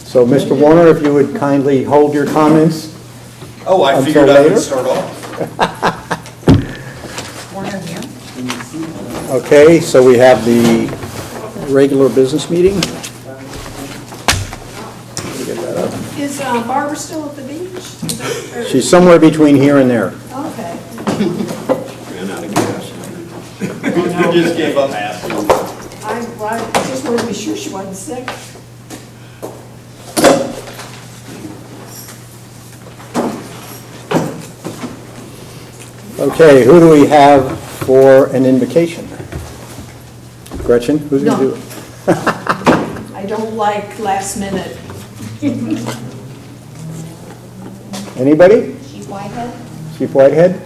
So, Mr. Warner, if you would kindly hold your comments. Oh, I Until figured I later? would start off. Warner here. Okay, so we have the regular business meeting. Is Barbara still at the beach? Is that- or- She's somewhere between here and there. Okay. Ran out of gas. I just gave up asking. I just wanted to be sure she wasn't sick. Okay, who do we have for an invocation? Gretchen, who's going to No. do it? I don't like last minute. Anybody? Chief Whitehead. Chief Whitehead?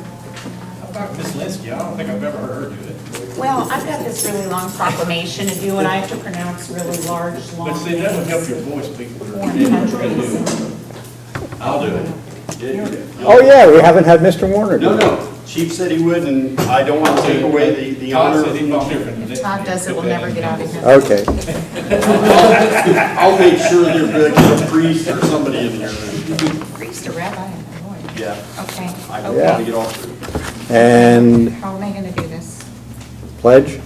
How about Miss Linsky? I don't think I've ever heard her do it. Well, I've got this really long proclamation to do, and I have to pronounce really large, long But see, that would help names. your voice people. Foreign countries. I'll do it. Oh, yeah, we haven't had Mr. Warner do No, it. no, Chief said he would, and I don't want to take away the Todd honor. said he was different. If Todd does it, we'll never get out of here. Okay, I'll make sure they're good, get a priest or somebody in here. Priest or rabbi, I don't know. Yeah, Okay. I don't Yeah. want to get off through. and How am I gonna do this? pledge?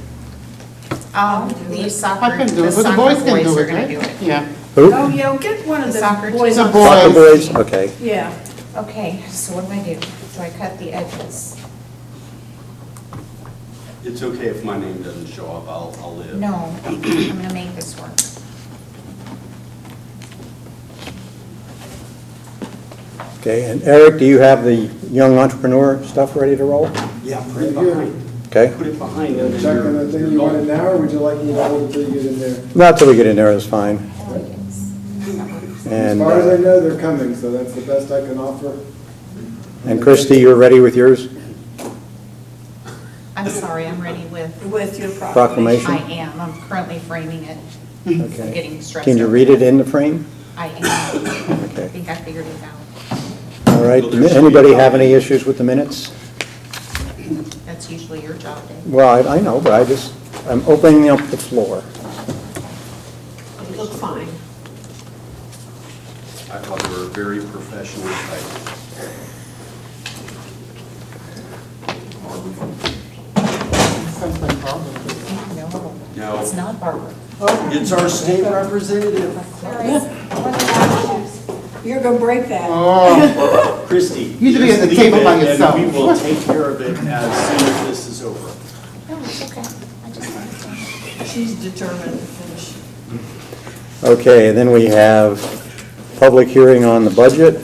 The soccer, I can do the it, but the soccer boys can boys do are it, gonna do right? it. Yeah. Who? Oh, yeah, get one of The the soccer boys team. on. The boys. Soccer boys, okay. Yeah. Okay, so what do I do? Do I cut the edges? It's okay if my name doesn't show up, I'll live. No, I'm gonna make this work. Okay, and Eric, do you have the young entrepreneur stuff ready to roll? Yeah, put it behind. Okay, Put it behind. Yeah, and then check you're- on that thing, you're you want it golden. now, or would you like me to hold it till you get in there? not till we get in there, it's fine. As And, far as I know, they're coming, so that's the best I can offer. and Christie, you're ready with yours? I'm sorry, I'm ready with, With your Proclamation. I am, I'm currently framing it. I'm Okay. getting stressed. Can you over read that. it in the frame? I am. I Okay. think I figured it out. All right, anybody have any issues with the minutes? That's usually your job, Dave. Well, I know, but I'm opening up the floor. It looked fine. I thought they were very professional type. Something probably. No, No. it's not Barbara. It's our state representative, You're gonna break that. Oh, Christie. You should be at the Just table leave by it, and yourself. we will take care of it as soon as this is over. No, it's okay. I just wanted to. She's determined to finish. Okay, and then we have public hearing on the budget.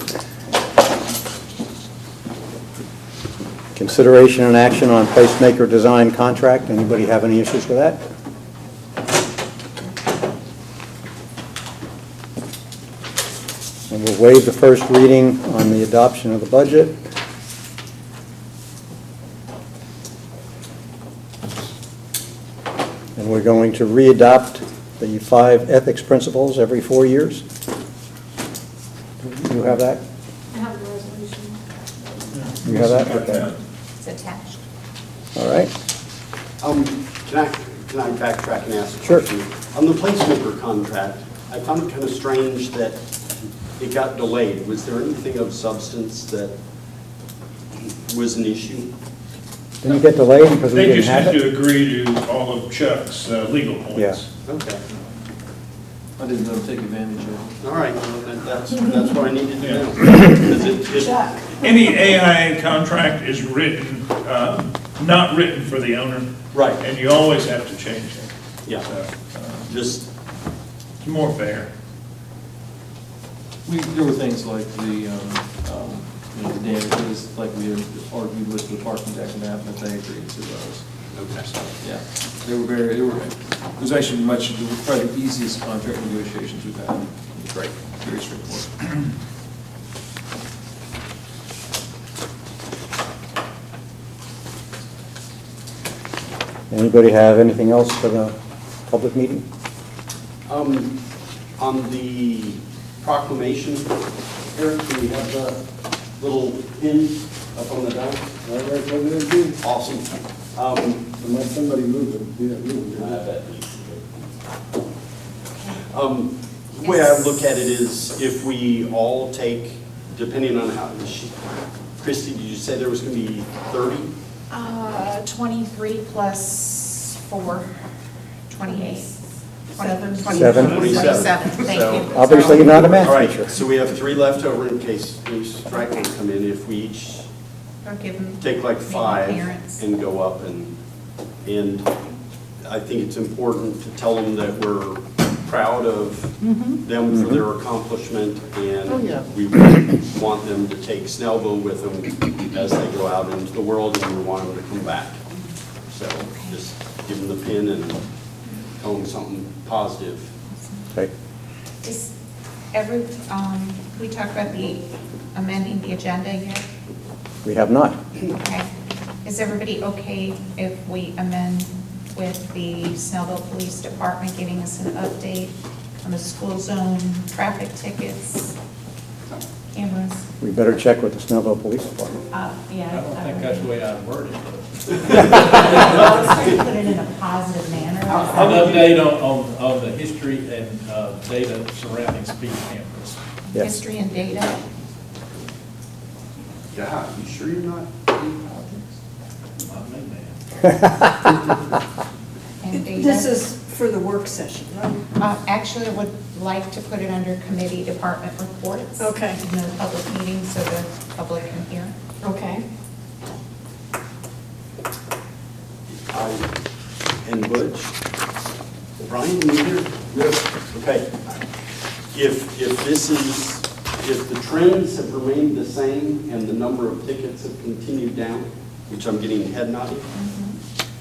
Consideration and action on Pacemaker design contract. Anybody have any issues with that? And we'll waive the first reading on the adoption of the budget. And we're going to re-adopt the 5 ethics principles every 4 years. You have that? I have the resolution. You have that? Okay. It's attached. All right. Can I backtrack and ask a Sure. question? On the Pacemaker contract, I found it kind of strange that it got delayed. Was there anything of substance that was an issue? Didn't it get delayed because we They didn't just have had it? to agree to all of Chuck's legal points. Yeah. Okay, I didn't know to take advantage of it. all right, well, that's what I needed to know. Because it- Chuck. Any AIA contract is written, not written for the owner. Right. And you always have to change it. Yeah, So, just, it's more fair. There were things like the damages, like we had argued with the parking deck and Abatement, they agreed to those. okay. Yeah, it was actually probably the easiest contract negotiations we've had. Great. Very straightforward. Anybody have anything else for the public meeting? On the proclamation, Eric, do we have the little pin up on the down? All right, President, Awesome. unless somebody moves it, yeah, move it. I bet. The way I look at it is if we all take, depending on how, Christie, did you say there was going to be 30? 23 plus 4, 28. 7. 27, thank So- you. Obviously, you're not a All math right, teacher. so we have 3 left over in case any stragglers come in. If we each Or give them. take like maybe 5 parents. and go up and I think it's important to tell them that we're proud of them for their accomplishment and yeah. we really want them to take Snellville with them as they go out into the world and we want them to come back. So just give them the pin and tell them something positive. Okay. Is we talked about the amending the agenda yet? We have not. Okay. Is everybody okay if we amend with the Snellville Police Department giving us an update on the school zone, traffic tickets, cameras? We better check with the Snellville Police Department. Yeah. I don't think that's the way I'd word it. I was trying to put it in a positive manner. An update on the history and data surrounding speed cameras. Yes. History and data. Yeah, you sure you're not in politics? Not me, man. And data. This is for the work session, right? Actually, I would like to put it under committee department reports. Okay. In the public meeting so the public can hear. Okay. And Butch? Brian, you here? Yes. Okay. If this is, if the trends have remained the same and the number of tickets have continued down, which I'm getting head nodding,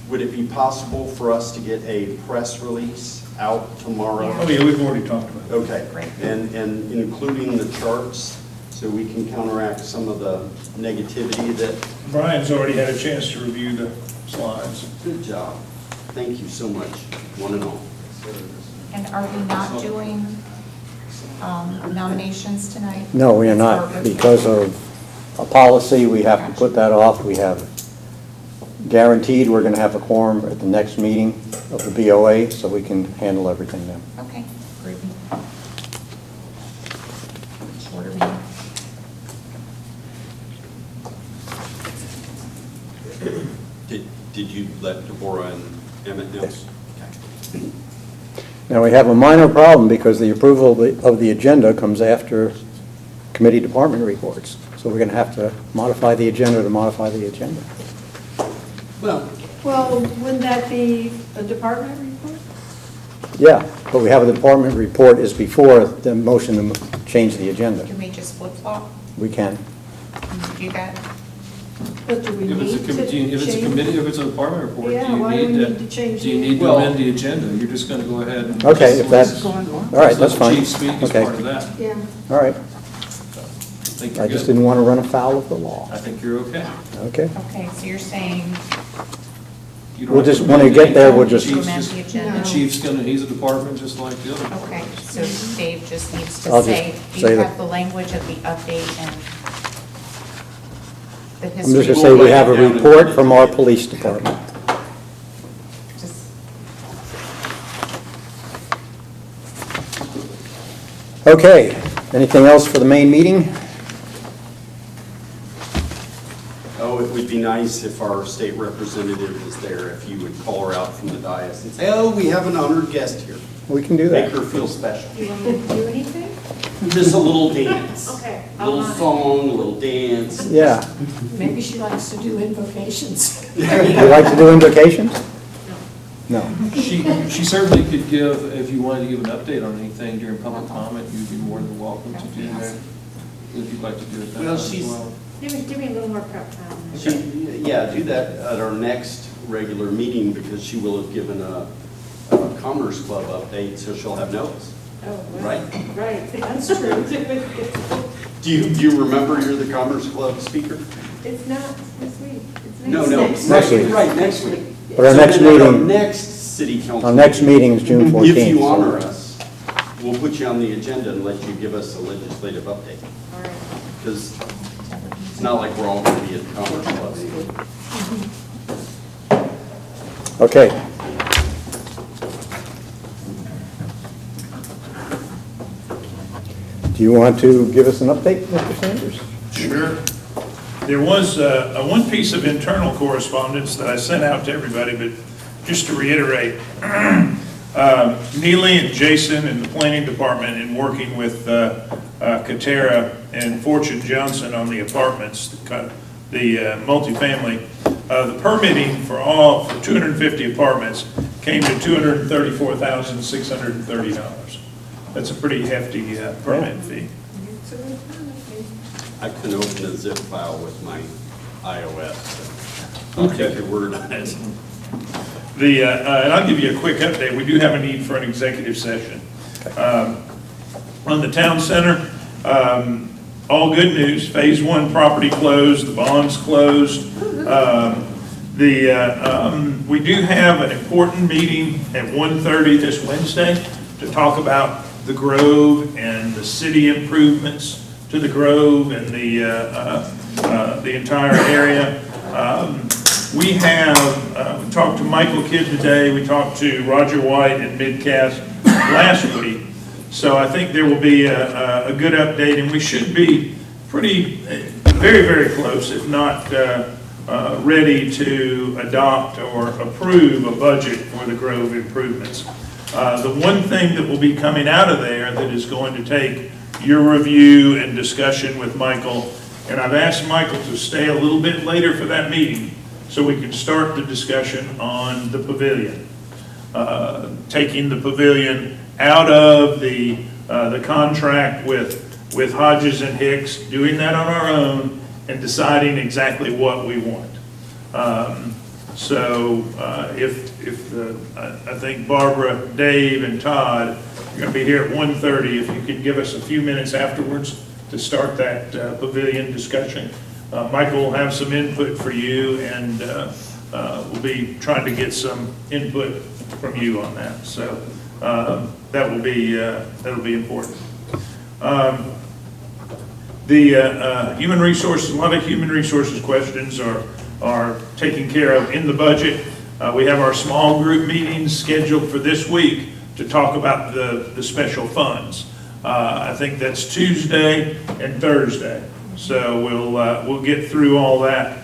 would it be possible for us to get a press release out tomorrow? Oh, yeah, we've already talked about it. Okay, Great. and including the charts, so we can counteract some of the negativity that, Brian's already had a chance to review the slides. good job. Thank you so much, one and all. And are we not doing nominations tonight? No, we are not. Because of a policy, we have to put that off. We have guaranteed we're going to have a quorum at the next meeting of the BOA, so we can handle everything then. Okay, groovy. Shorter meeting. Did you let Deborah and Emmett know? Yes. Now, we have a minor problem because the approval of the agenda comes after committee department reports. So we're going to have to modify the agenda to modify the agenda. Well, Well, wouldn't that be a department report? Yeah, but we have a department report is before the motion to change the agenda. Can we just flip flop? We can. Can we do that? But do we If need it's to a committee, if it's a change? committee, if it's a department report, do Yeah, you why do we need need to change do you the- need to Well- amend the agenda? You're just gonna go ahead and. Okay, if that's, all right, that's Let fine. the chief speak as Okay, part of that. Yeah. all right. I think I you're just good. didn't want to run afoul of the law. I think you're okay. Okay. Okay, so you're saying You don't We'll have just, to when we amend get there, we'll anything. just, Chief's amend just- the agenda? The chief's gonna, he's a department just like the other. Okay, so Dave just needs to I'll just say, do say you that- have the language of the update and the I'm just history? going to say we have a report from our police department. Just- Okay, anything else for the main meeting? oh, it would be nice if our state representative was there, if you would call her out from the dais and say, oh, we have an honored guest here. We can do Make that. her feel special. You want me to do anything? Just a little dance. Okay. A little song, a little dance. Yeah. Maybe she likes to do invocations. You like to do invocations? No. She certainly could give, if you wanted to give an update on anything during public comment, you'd be more than welcome to do that. If you'd like to do it that way Well, as she's- well. Give me a little more prep time. Yeah, do that at our next regular meeting because she will have given a Commerce Club update, so she'll have notes. Oh, Right. Right, that's true. Do you remember you're the Commerce Club speaker? It's not this week. It's No, next Next week. Right, next week. But our So next then at our meeting, next city council. our next meeting is June 14th. If you so- honor us, we'll put you on the agenda and let you give us a legislative update. All right. Because it's not like we're all going to be at the Commerce Club. Okay. Do you want to give us an update, Mr. Sanders? Sure. There was one piece of internal correspondence that I sent out to everybody, but just to reiterate, Neely and Jason in the planning department in working with Katera and Fortune Johnson on the apartments, the multifamily, the permitting for 250 apartments came to $234,630. That's a pretty hefty permit fee. I can open a zip file with my iOS, so I'll take your word on it. And I'll give you a quick update. We do have a need for an executive session. On the town center, all good news. Phase 1 property closed, the bonds closed. We do have an important meeting at 1:30 this Wednesday to talk about the Grove and the city improvements to the Grove and the entire area. We talked to Michael Kidd today, we talked to Roger White at Midcast last week. So I think there will be a good update, and we should be very, very close, if not ready to adopt or approve a budget for the Grove improvements. The one thing that will be coming out of there that is going to take your review and discussion with Michael, and I've asked Michael to stay a little bit later for that meeting so we can start the discussion on the pavilion. Taking the pavilion out of the contract with Hodges and Hicks, doing that on our own, and deciding exactly what we want. I think Barbara, Dave, and Todd are going to be here at 1:30. If you could give us a few minutes afterwards to start that pavilion discussion. Michael will have some input for you, and we'll be trying to get some input from you on that. So that'll be important. Human resources, a lot of human resources questions are taken care of in the budget. We have our small group meetings scheduled for this week to talk about the special funds. I think that's Tuesday and Thursday. So we'll get through all that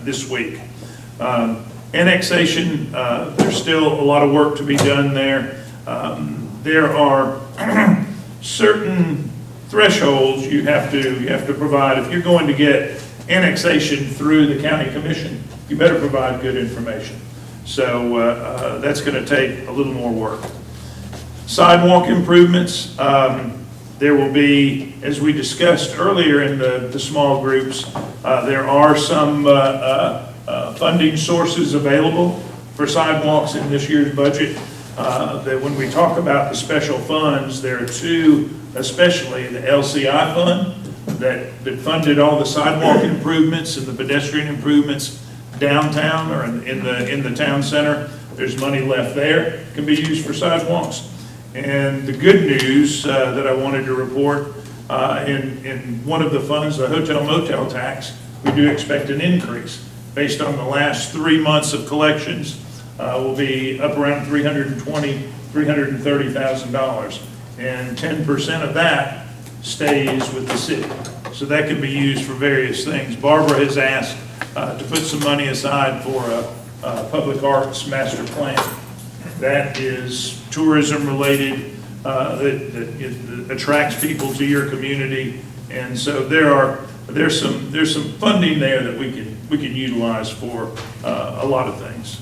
this week. Annexation, there's still a lot of work to be done there. There are certain thresholds you have to provide. If you're going to get annexation through the county commission, you better provide good information. So that's going to take a little more work. Sidewalk improvements, there will be, as we discussed earlier in the small groups, there are some funding sources available for sidewalks in this year's budget. That when we talk about the special funds, there are two, especially the LCI fund that funded all the sidewalk improvements and the pedestrian improvements downtown or in the town center. There's money left there, can be used for sidewalks. And the good news that I wanted to report, in one of the funds, the hotel motel tax, we do expect an increase based on the last 3 months of collections. Will be up around $330,000, and 10% of that stays with the city. So that can be used for various things. Barbara has asked to put some money aside for a public arts master plan. That is tourism related, that attracts people to your community, and so there's some funding there that we can utilize for a lot of things.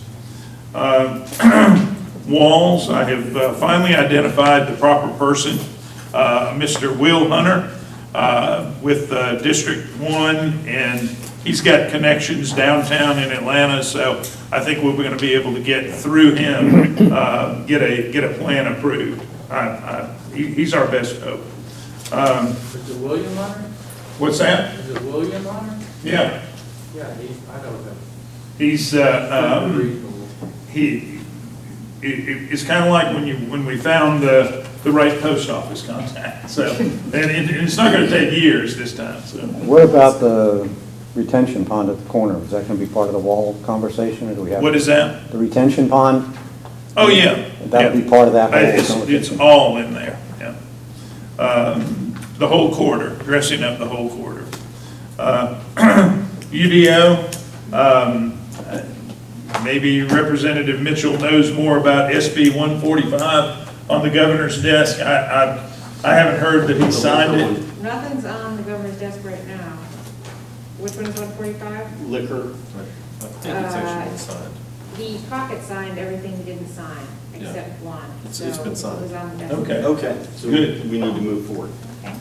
Walls, I have finally identified the proper person, Mr. Will Hunter with District 1, and he's got connections downtown in Atlanta, so I think we're going to be able to get through him, get a plan approved. He's our best hope. Is it William Hunter? What's that? Is it William Hunter? Yeah. Yeah, I know him. He's it's kind of like when we found the right post office contact. So, and it's not going to take years this time. So, What about the retention pond at the corner? Is that going to be part of the wall conversation, or do we have? what is that? The retention pond? Oh yeah, That would be part of that whole It's conversation? all in there. Yeah. the whole quarter, dressing up the whole quarter. UDO, maybe Representative Mitchell knows more about SB 145 on the governor's desk. I haven't heard that he signed it. Nothing's on the governor's desk right now. Which one is 145? Liquor, I think it's actually been signed. The pocket signed everything he didn't sign, except one. It's been So signed. it was on the desk. Okay, okay, so Good. we need to move forward.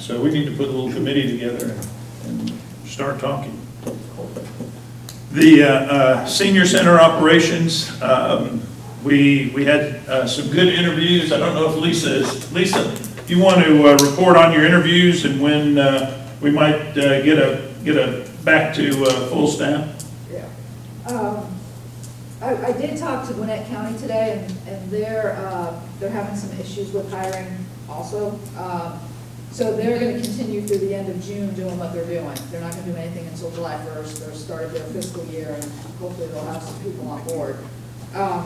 so we need to put a little committee together and start talking. The senior center operations, we had some good interviews. I don't know if Lisa, if you want to report on your interviews and when we might get a back to full staff? Yeah. I did talk to Gwinnett County today, and they're having some issues with hiring also. So they're gonna continue through the end of June doing what they're doing. They're not gonna do anything until July 1st. They're started their fiscal year, and hopefully they'll have some people on board. Our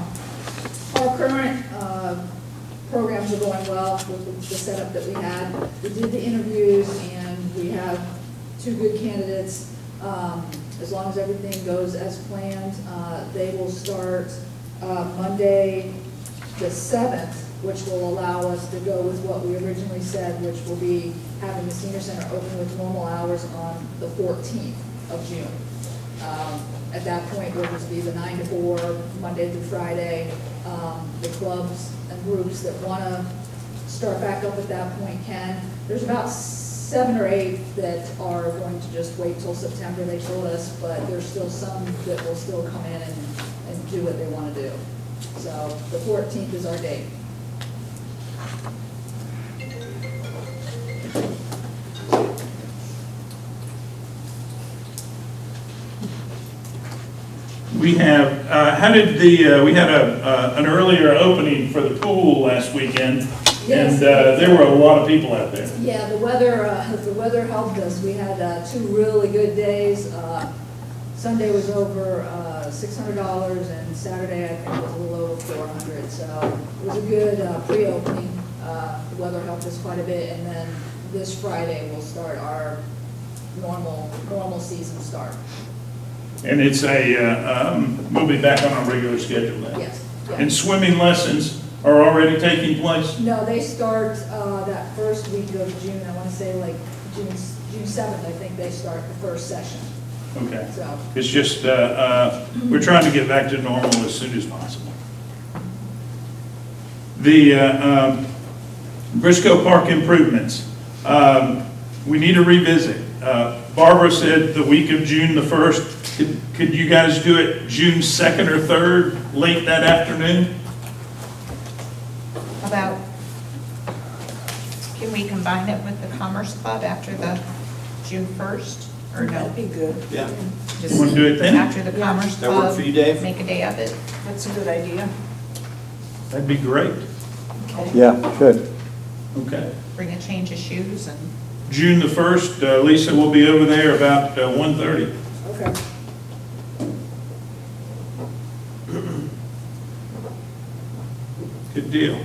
current programs are going well with the setup that we had. We did the interviews, and we have 2 good candidates. As long as everything goes as planned, they will start Monday the 7th, which will allow us to go with what we originally said, which will be having the senior center open with normal hours on the 14th of June. At that point, we'll just be the 9 to 4, Monday through Friday. The clubs and groups that want to start back up at that point can. There's about 7 or 8 that are going to just wait till September, they told us, but there's still some that will still come in and do what they want to do. So the 14th is our date. We have, we had an earlier opening for the pool last weekend, Yes. and there were a lot of people out there. Yeah, the weather helped us. We had 2 really good days. Sunday was over $600, and Saturday, I think, was a little over $400. So it was a good pre-opening. The weather helped us quite a bit, and then this Friday we'll start our normal season start. And it's we'll be back on our regular schedule then. Yes. Yeah. And swimming lessons are already taking place? No, they start that first week of June. I want to say like June 7th, I think they start the first session. Okay. So, It's just, we're trying to get back to normal as soon as possible. The Briscoe Park improvements, we need to revisit. Barbara said the week of June the 1st. Could you guys do it June 2nd or 3rd, late that afternoon? About, can we combine it with the Commerce Club after the June 1st, or no? That'd be good. Yeah. Just You wanna do it then? After the Commerce That work Club, for you, Dave? make a day of it. That's a good idea. That'd be great. Yeah, should. Okay. Bring a change of shoes and June the 1st, Lisa will be over there about 1:30. okay. Good deal.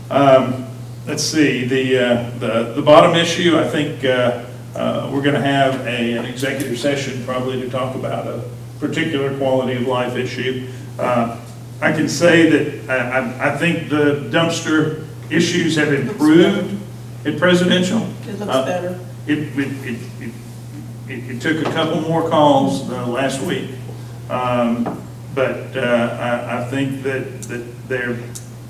Let's see, the bottom issue, I think we're going to have an executive session probably to talk about a particular quality of life issue. I can say that I think the dumpster issues have improved at Presidential. It looks better. It took a couple more calls last week. But I think that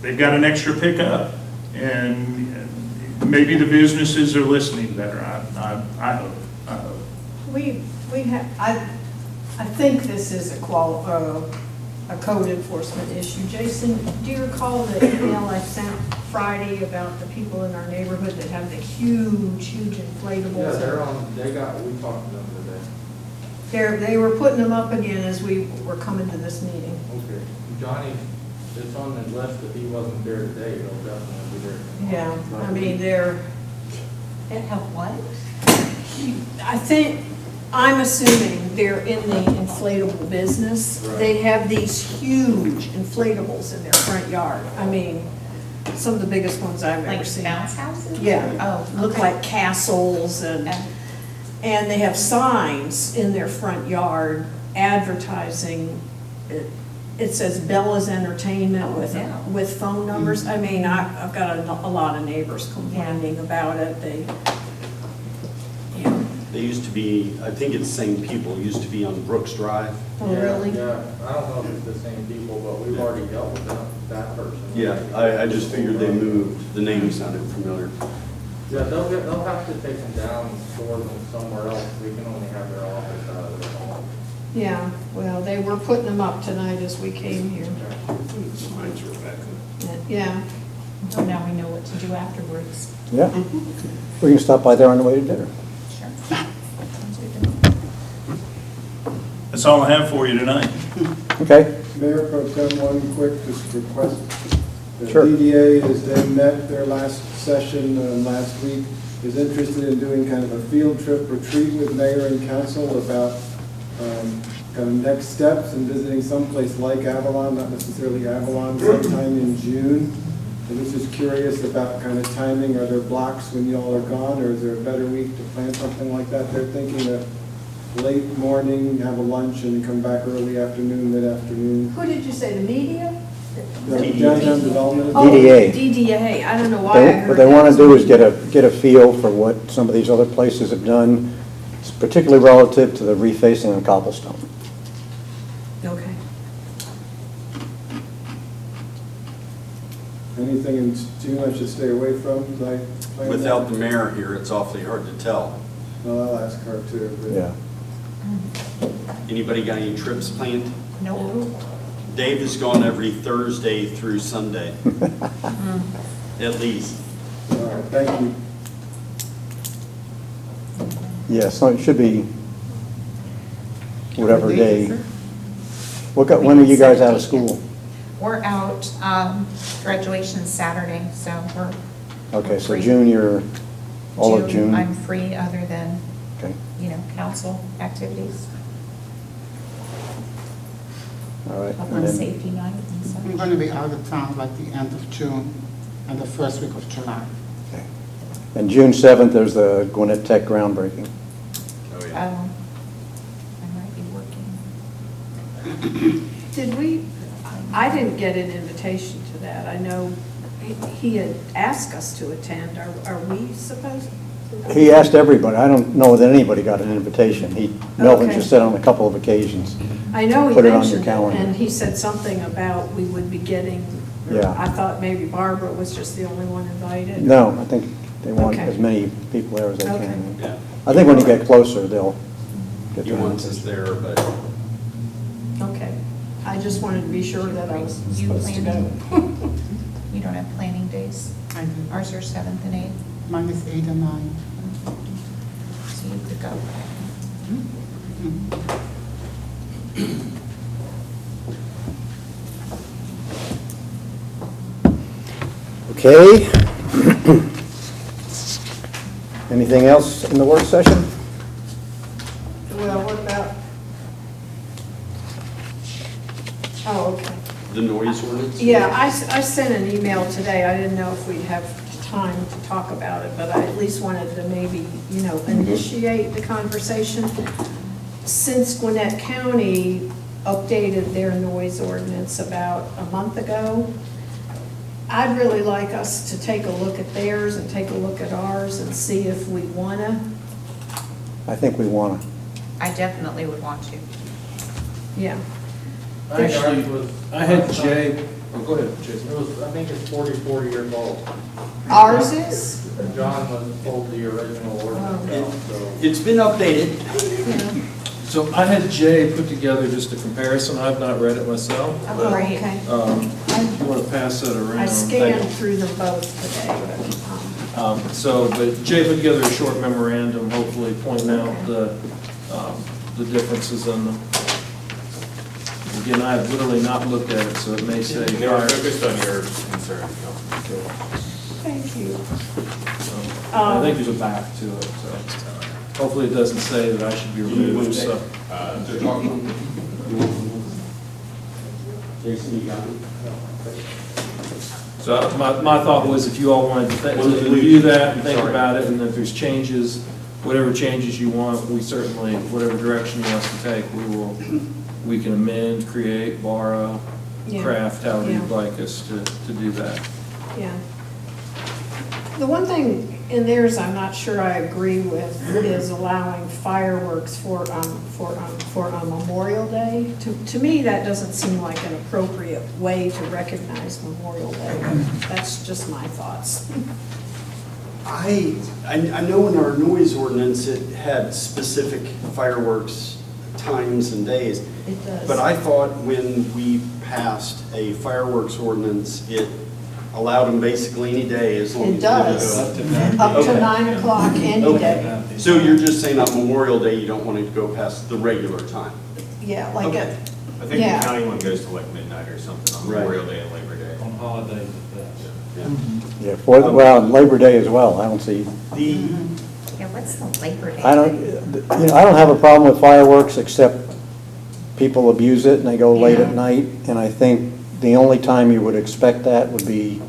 they've got an extra pickup, and maybe the businesses are listening better. I hope. We have, I think this is a code enforcement issue. Jason, do you recall the email I sent Friday about the people in our neighborhood that have the huge inflatables? Yeah, we talked to them today. They were putting them up again as we were coming to this meeting. Okay. Johnny, it's on the list that he wasn't there today, he'll definitely be there. Yeah, I mean, they're, it have what? I'm assuming they're in the inflatable business. Right. They have these huge inflatables in their front yard. I mean, some of the biggest ones I've ever Like seen. bounce houses? Yeah. Oh, Look okay. like castles and they have signs in their front yard advertising. It says Bella's Entertainment Yeah. with phone numbers. I mean, I've got a lot of neighbors complaining about it. They used to be, I think it's the same people, used to be on Brooks Drive. Oh, Yeah, really? Yeah, I don't know if it's the same people, but we've already dealt with that person. Yeah, I just figured they moved, the name sounded familiar. Yeah, they'll have to take them down and store them somewhere else. We can only have their office out of their home. Yeah, well, they were putting them up tonight as we came here. Mine's Rebecca. Yeah. So now we know what to do afterwards. Yeah. We can stop by there on the way to dinner. Sure. Sounds good to me. That's all I have for you tonight. Okay? Mayor Pro Tem, one quick just request. The Sure. DDA, as they met their last session last week, is interested in doing kind of a field trip retreat with mayor and council about kind of next steps and visiting someplace like Avalon, not necessarily Avalon, sometime in June. I was just curious about kind of timing. Are there blocks when y'all are gone, or is there a better week to plan something like that? They're thinking of late morning, have a lunch, and come back early afternoon, mid-afternoon. Who did you say, the media? The Downtown Development. Oh, DDA. DDA, I don't know why I heard What they that. want to do is get a feel for what some of these other places have done, particularly relative to the refacing of cobblestone. Okay. Anything in June I should stay away from? Without the mayor here, it's awfully hard to tell. Well, I'll ask her too. but- Yeah. Anybody got any trips planned? No. Dave has gone every Thursday through Sunday, at least. All right, thank you. Yeah, so it should be whatever What day. is it? When are you guys out of school? We're out, graduation Saturday, so we're. Okay, so free. June, you're all of June? I'm free other than, Okay, council activities, all right. up And on then- safety night and such. I'm going to be out of town like the end of June and the first week of July. okay. And June 7th, there's the Gwinnett Tech groundbreaking. Oh, I might be working. I didn't get an invitation to that. I know he had asked us to attend. Are we supposed? He asked everybody. I don't know that anybody got an invitation. Melvin Okay. just said on a couple of occasions. I know he Put it on your mentioned it, calendar. and he said something about we would be getting, Yeah. I thought maybe Barbara was just the only one invited. No, I think they want Okay. as many people there as they Okay. can. Yeah, I think when you get closer, they'll get he their wants us there, but Okay. I just wanted to be sure that I was You supposed to go. planning? You don't have planning days? I do. Ours are 7th and 8th, Mine is 8 and 9. so you could go. Okay. Anything else in the work session? Well, what about? Oh, okay. the noise ordinance? Yeah, I sent an email today. I didn't know if we'd have time to talk about it, but I at least wanted to maybe, initiate the conversation. Since Gwinnett County updated their noise ordinance about a month ago, I'd really like us to take a look at theirs and take a look at ours and see if we want to. I think we want to. I definitely would want to. Yeah. I think Actually, ours was. I had Jay, go ahead, Jason. It was, I think it's 44 years old. Ours is? John was told the original ordinance out, so. It's been updated. Yeah. So I had Jay put together just a comparison. I've not read it myself. Oh, but, great. Okay. If you want to pass that around. I scanned through them both today, but, But Jay put together a short memorandum, hopefully pointing out the differences in them. Again, I have literally not looked at it, so it may say. They were focused on your concerns, thank you. I think there's a back to it, so hopefully it doesn't say that I should be removed, so. Jason, you got it? So my thought was if you all wanted to review that and think about it, and if there's changes, whatever changes you want, we certainly, whatever direction you want us to take, we can amend, create, borrow, Yeah. craft, however Yeah. you'd like us to do that. Yeah. The one thing in theirs I'm not sure I agree with is allowing fireworks for Memorial Day. To me, that doesn't seem like an appropriate way to recognize Memorial Day. That's just my thoughts. I know in our noise ordinance, it had specific fireworks times and days. It does. But I thought when we passed a fireworks ordinance, it allowed them basically any day as long as It they does. Up to Up to Okay. 9 o'clock any Okay. day. So you're just saying on Memorial Day, you don't want it to go past the regular time? Yeah, like Okay. I think Yeah. the county one goes to like midnight or something on Right. Memorial Day and Labor Day. On holidays at best. Yeah. Yeah, well, Labor Day as well, I don't see, The, Yeah, what's the Labor Day? I don't have a problem with fireworks, except people abuse it and they go late at Yeah. night, and I think the only time you would expect that would be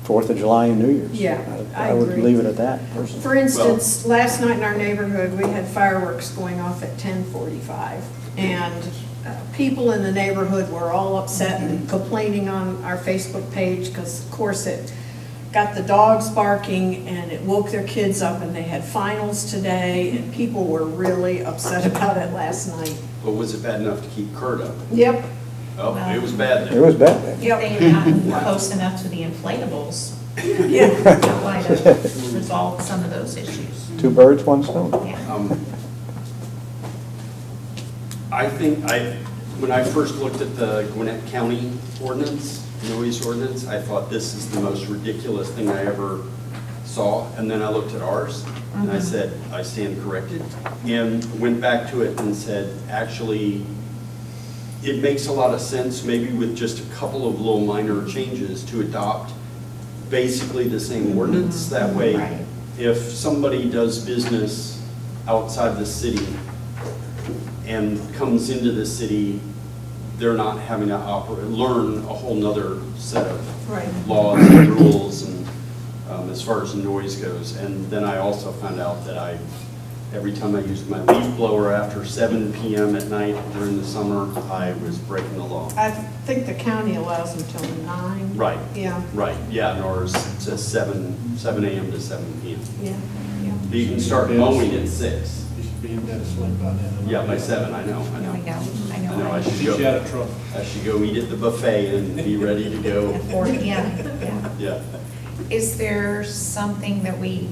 4th of July and New Year's. Yeah, I I would agree. leave it at that, personally. For instance, last night in our neighborhood, we had fireworks going off at 10:45. And people in the neighborhood were all upset and complaining on our Facebook page because, of course, it got the dogs barking and it woke their kids up, and they had finals today, and people were really upset about it last night. but was it bad enough to keep Kurt up? Yep, Oh, it was bad It then. was bad. If they had gotten close enough to the inflatables, yeah. that might have resolved some of those issues. Two birds, one stone. Yeah. I think when I first looked at the Gwinnett County ordinance, noise ordinance, I thought this is the most ridiculous thing I ever saw. And then I looked at ours and I said, I stand corrected. And went back to it and said, actually, it makes a lot of sense, maybe with just a couple of little minor changes, to adopt basically the same ordinance. That way, Right. if somebody does business outside the city and comes into the city, they're not having to learn a whole nother set of Right. laws and rules and as far as noise goes. And then I also found out that every time I used my leaf blower after 7 PM at night during the summer, I was breaking the law. I think the county allows them till 9. Right, Yeah, right, yeah, and ours says 7 AM to 7 PM. yeah, yeah. But you can start mowing at 6. You should be in bed asleep by then. Yeah, by 7, I know. There we go. I I know, know. I should Keeps you go, out of trouble. I should go eat at the buffet and be ready to go. Yeah, yeah. Yeah. Is there something that we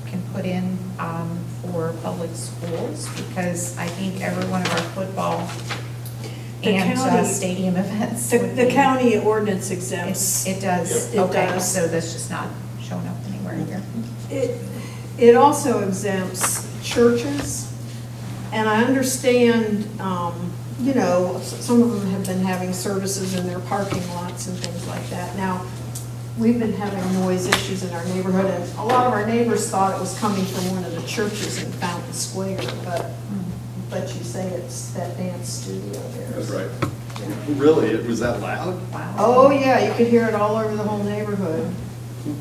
can put in for public schools? Because I think every one of our football The and county- stadium events. The would the be- county ordinance exempts. It does, It okay, does. so that's just not showing up anywhere here. It also exempts churches, and I understand, some of them have been having services in their parking lots and things like that. Now, we've been having noise issues in our neighborhood, and a lot of our neighbors thought it was coming from one of the churches in Fountain Square, but you say it's that dance studio there. That's right. Really? It was that loud? Wow. Oh, yeah, you could hear it all over the whole neighborhood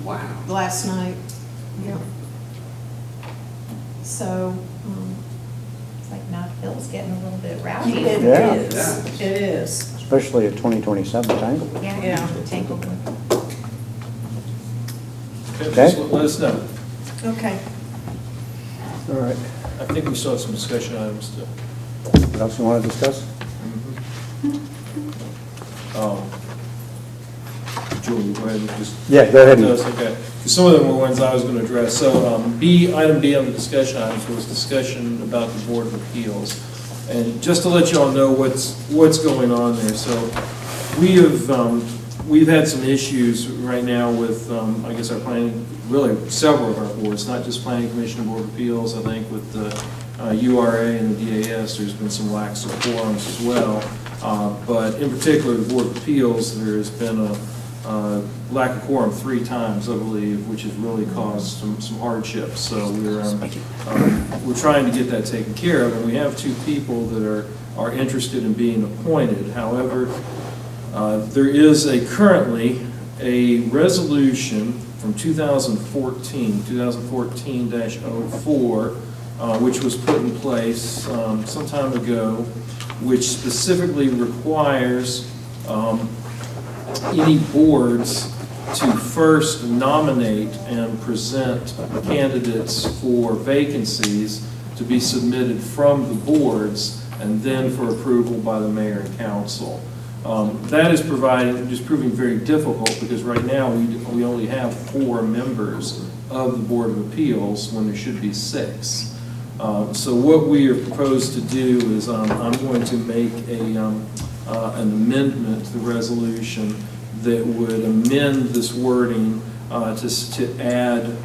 Wow. last night. Yeah. So, It's like Mount Hill's getting a little bit rowdy. it Yeah. is, Yeah. it is. Especially at 2027 Tanglewood. Yeah. Tanglewood. Okay, Okay. just let us know. Okay. All right. I think we still have some discussion items to. What else you want to discuss? Julie, go ahead and just. Yeah, go ahead. Those, okay. Some of them were ones I was going to address. So item B on the discussion items was discussion about the Board of Appeals. And just to let you all know what's going on there. So we've had some issues right now with, I guess, our planning, really several of our boards, not just Planning Commission and Board of Appeals. I think with the URA and the DAS, there's been some lax of quorums as well. But in particular, the Board of Appeals, there's been a lack of quorum 3 times, I believe, which has really caused some hardships. So we're trying to get that taken care of, and we have 2 people that are interested in being appointed. However, there is currently a resolution from 2014-04, which was put in place some time ago, which specifically requires any boards to first nominate and present candidates for vacancies to be submitted from the boards and then for approval by the mayor and council. That is just proving very difficult because right now we only have 4 members of the Board of Appeals when there should be 6. So what we are proposed to do is I'm going to make an amendment to the resolution that would amend this wording to add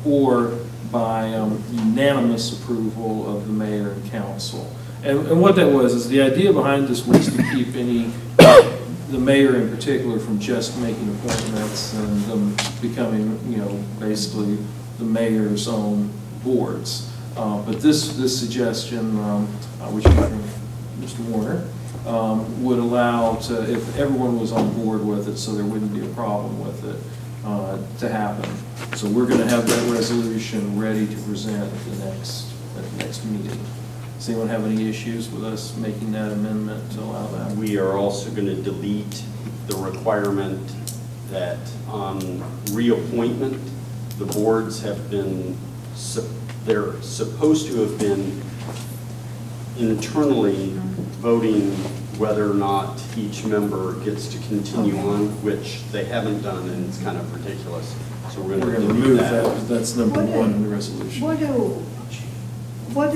or by unanimous approval of the mayor and council. And what that was is the idea behind this was to keep the mayor in particular from just making appointments and them becoming, basically the mayor's own boards. But this suggestion, which is from Mr. Warner, would allow if everyone was on board with it, so there wouldn't be a problem with it, to happen. So we're going to have that resolution ready to present at the next meeting. Does anyone have any issues with us making that amendment to allow that? We are also going to delete the requirement that on reappointment, the boards have been, they're supposed to have been internally voting whether or not each member gets to continue on, which they haven't done, and it's kind of ridiculous. So we're going to remove that. That's number 1 in the resolution. What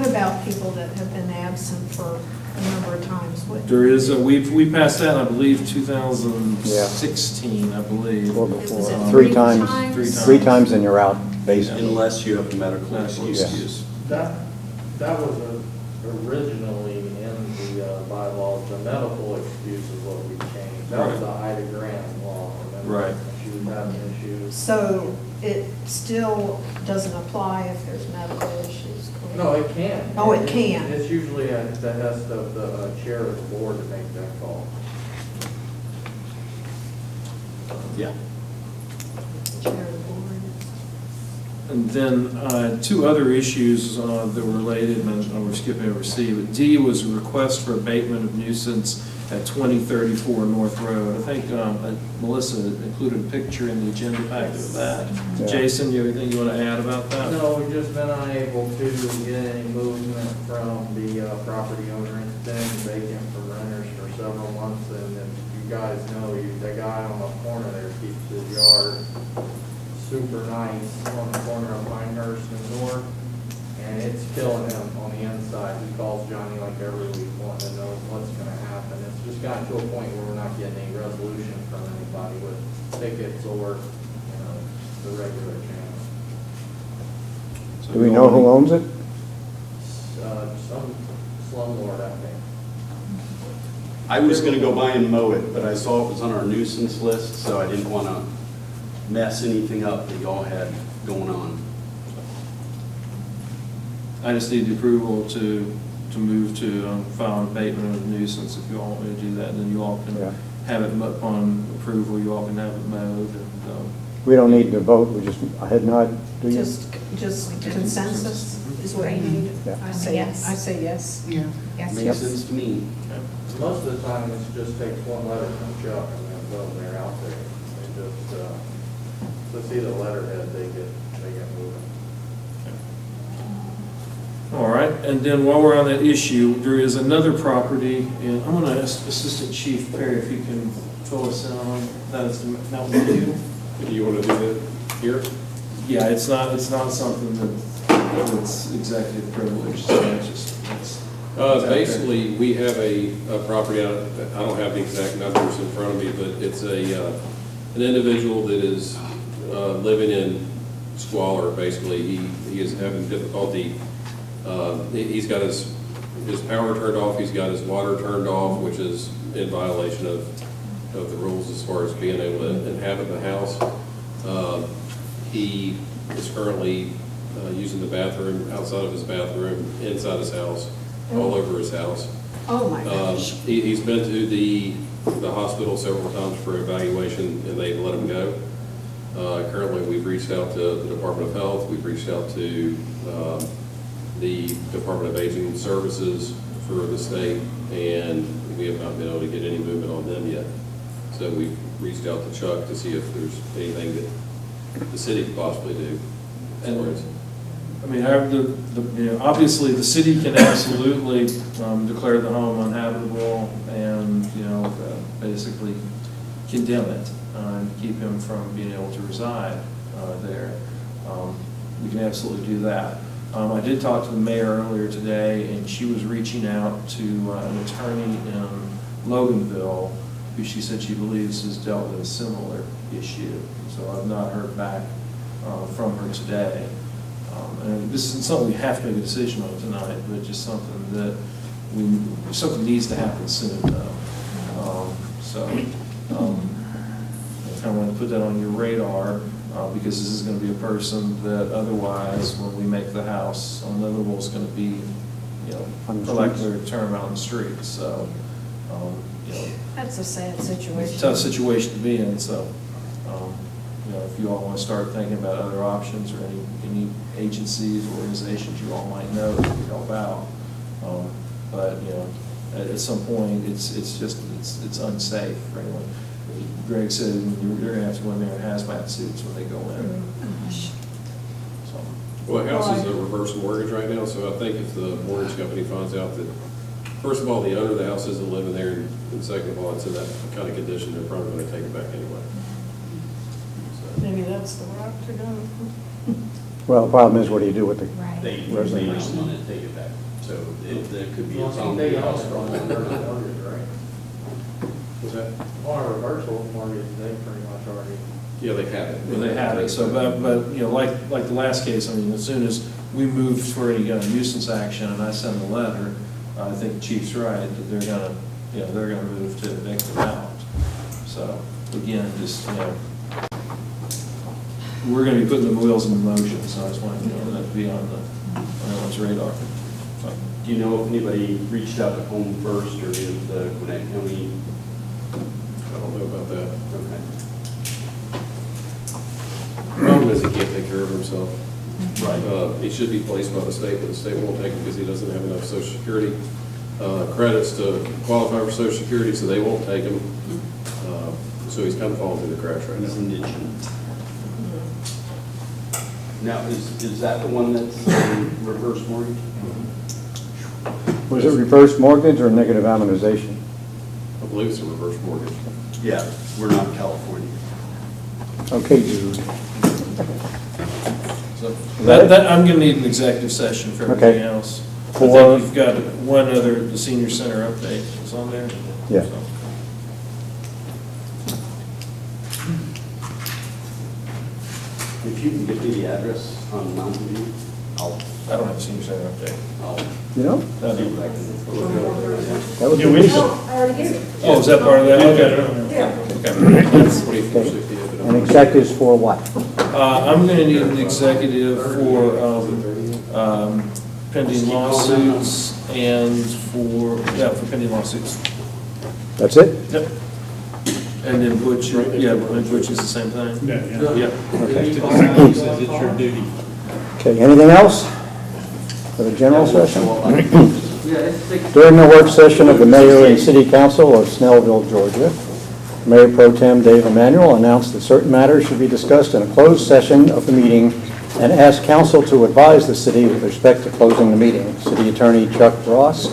about people that have been absent for a number of times? There is we passed that, I believe, 2016, I believe. Or before. Is it 3 times. 3 times and you're out, basically. Unless you have a medical excuse. Excuse. That was originally in the bylaws, the medical excuse is what we changed. That was the Ida Grant law, remember? Right. She was having issues. So it still doesn't apply if there's medical issues, correct? No, it can. Oh, it can. It's usually at the behest of the chair of the board to make that call. Yeah. Chair of the board. And then 2 other issues that were related, and we're skipping over C, but D was a request for abatement of nuisance at 2034 North Road. I think Melissa included a picture in the agenda packet of that. Yeah. Jason, you have anything you want to add about that? No, we've just been unable to get any movement from the property owner. It's been vacant for renters for several months, and if you guys know, the guy on the corner there keeps his yard super nice on the corner of Pinehurst and North, and it's killing him on the inside. He calls Johnny like every week wanting to know what's going to happen. It's just gotten to a point where we're not getting any resolution from anybody with tickets or, the regular channel. Do we know who owns it? Some slumlord, I think. I was going to go by and mow it, but I saw it was on our nuisance list, so I didn't want to mess anything up that y'all had going on. I just need the approval to move to file an abatement of nuisance if you all want me to do that, and then you all can have it upon approval, you all can have it mowed. And, We don't need to vote, we just, a head nod, do you? Just consensus is what you need? Yeah. I say yes. Yeah. Yes, Makes sense to me. Most of the time, it just takes one letter from Chuck, and then boom, they're out there. They just, to see the letterhead, they get moving. All right, and then while we're on that issue, there is another property, and I'm going to ask Assistant Chief Perry if he can fill us in on that. Is that what you do? Do you want to do that here? Yeah, it's not something that's executive privilege, so it's just, Basically, we have a property, I don't have the exact numbers in front of me, but it's an individual that is living in squalor, basically. He is having difficulty. He's got his power turned off, he's got his water turned off, which is in violation of the rules as far as being able to inhabit the house. He is currently using the bathroom, outside of his bathroom, inside his house, all over his house. Oh, my gosh. He's been to the the hospital several times for evaluation, and they let them go. Currently, we've reached out to the Department of Health, we've reached out to the Department of Aging Services for the state, and we have not been able to get any movement on them yet. So we've reached out to Chuck to see if there's anything that the city could possibly do. I mean, obviously, the city can absolutely declare the home uninhabitable and, basically condemn it and keep him from being able to reside there. We can absolutely do that. I did talk to the mayor earlier today, and she was reaching out to an attorney in Loganville, who she said she believes has dealt with a similar issue. So I've not heard back from her today. And this isn't something we have to make a decision on tonight, but just something that something needs to happen soon, though. I kind of want to put that on your radar, because this is going to be a person that otherwise, when we make the house unlivable, is going to be, for lack of a better term, out on the streets. So, That's a sad it's situation. a tough situation to be in, so, if you all want to start thinking about other options or any agencies, organizations you all might know that could help out. But, at some point, it's unsafe for anyone. Greg said they're gonna have to go in there in hazmat suits when they go in. So, Well, the house is a reverse mortgage right now, so I think if the mortgage company finds out that, first of all, the owner of the house isn't living there, and second of all, it's in that kind of condition, they're probably going to take it back anyway. Maybe that's the route to go. Well, the problem is, what do you do with the Right. They don't residents? want to take it back. So it could be a Well, zombie they house. also want a reverse mortgage, right? Was that? On a reversal mortgage, they pretty much already. Yeah, they have it. well, they have it, so, but, like the last case, I mean, as soon as we moved for any nuisance action and I send a letter, I think the chief's right, that they're gonna move to evict them out. So, again, just, we're gonna be putting the wheels in motion, so I just wanted that to be on everyone's radar. So, Do you know if anybody reached out to Home First or did the Gwinnett County? I don't know about that. Okay. Problem is, he can't take care of himself. Right. He should be placed by the state, but the state won't take him because he doesn't have enough Social Security credits to qualify for Social Security, so they won't take him. So he's kind of falling through the cracks right He's now. indigent. Now, is that the one that's a reverse mortgage? Was it reverse mortgage or negative amortization? I believe it's a reverse mortgage. Yeah, we're not in California. Okay, Jude. So, I'm gonna need an executive session for everything Okay. else. I For- think you've got one other, the senior center update is on there. Yeah. So. If you can give me the address on Mountain View, I don't have a senior center update. I'll You know, see if I can. that would be Yeah, we- recent. I already gave it. Oh, is that part of that? Okay. Yeah. Okay. That's 2468. And executives for what? I'm gonna need an executive for pending lawsuits and for pending lawsuits. That's it? Yep. And then Butch, Butch is the same thing? Yeah. Yep. Okay. He says it's your duty. Okay, anything else for the general session? During the work session of the mayor and city council of Snellville, Georgia, Mayor Pro Tem Dave Emanuel announced that certain matters should be discussed in a closed session of the meeting and asked council to advise the city with respect to closing the meeting. City Attorney Chuck Ross